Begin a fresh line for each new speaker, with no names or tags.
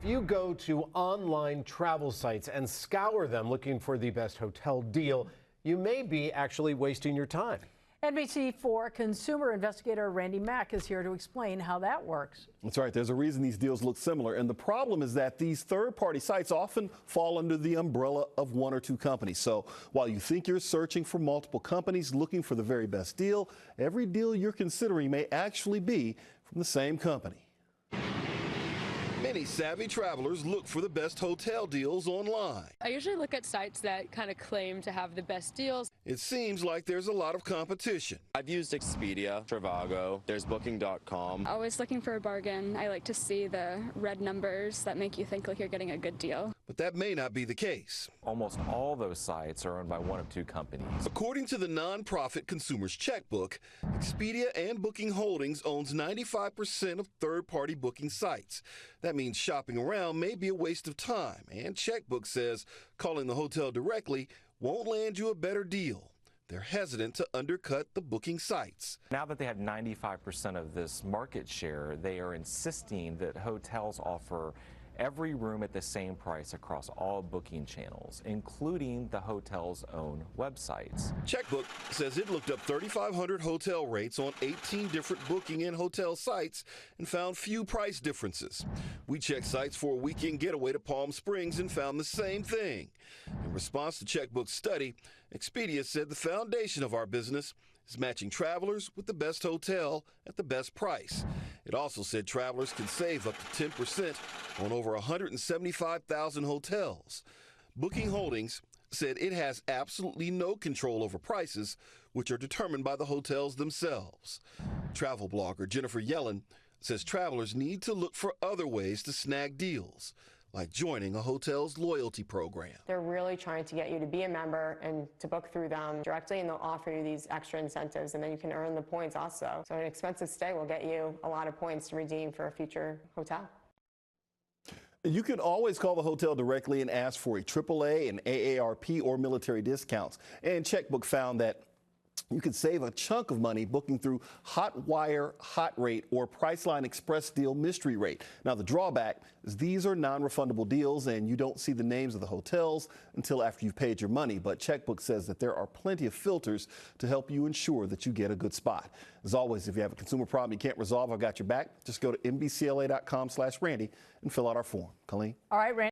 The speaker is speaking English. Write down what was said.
If you go to online travel sites and scour them looking for the best hotel deal, you may be actually wasting your time.
NBC4 consumer investigator Randy Mack is here to explain how that works.
That's right. There's a reason these deals look similar. And the problem is that these third-party sites often fall under the umbrella of one or two companies. So while you think you're searching for multiple companies looking for the very best deal, every deal you're considering may actually be from the same company.
Many savvy travelers look for the best hotel deals online.
I usually look at sites that kind of claim to have the best deals.
It seems like there's a lot of competition.
I've used Expedia, Trivago, there's Booking.com.
Always looking for a bargain. I like to see the red numbers that make you think like you're getting a good deal.
But that may not be the case.
Almost all those sites are owned by one of two companies.
According to the nonprofit Consumer's Checkbook, Expedia and Booking Holdings owns 95% of third-party booking sites. That means shopping around may be a waste of time, and Checkbook says calling the hotel directly won't land you a better deal. They're hesitant to undercut the booking sites.
Now that they have 95% of this market share, they are insisting that hotels offer every room at the same price across all booking channels, including the hotel's own websites.
Checkbook says it looked up 3,500 hotel rates on 18 different booking and hotel sites and found few price differences. We checked sites for a weekend getaway to Palm Springs and found the same thing. In response to Checkbook's study, Expedia said the foundation of our business is matching travelers with the best hotel at the best price. It also said travelers can save up to 10% on over 175,000 hotels. Booking Holdings said it has absolutely no control over prices, which are determined by the hotels themselves. Travel blogger Jennifer Yellen says travelers need to look for other ways to snag deals, like joining a hotel's loyalty program.
They're really trying to get you to be a member and to book through them directly, and they'll offer you these extra incentives, and then you can earn the points also. So an expensive stay will get you a lot of points to redeem for a future hotel.
You can always call the hotel directly and ask for a AAA, an AARP, or military discounts. And Checkbook found that you could save a chunk of money booking through Hotwire, Hot Rate, or Priceline Express Deal Mystery Rate. Now, the drawback is these are non-refundable deals, and you don't see the names of the hotels until after you've paid your money. But Checkbook says that there are plenty of filters to help you ensure that you get a good spot. As always, if you have a consumer problem you can't resolve, I've got your back. Just go to NBCLA.com/Randy and fill out our form. Colleen?
All right, Randy.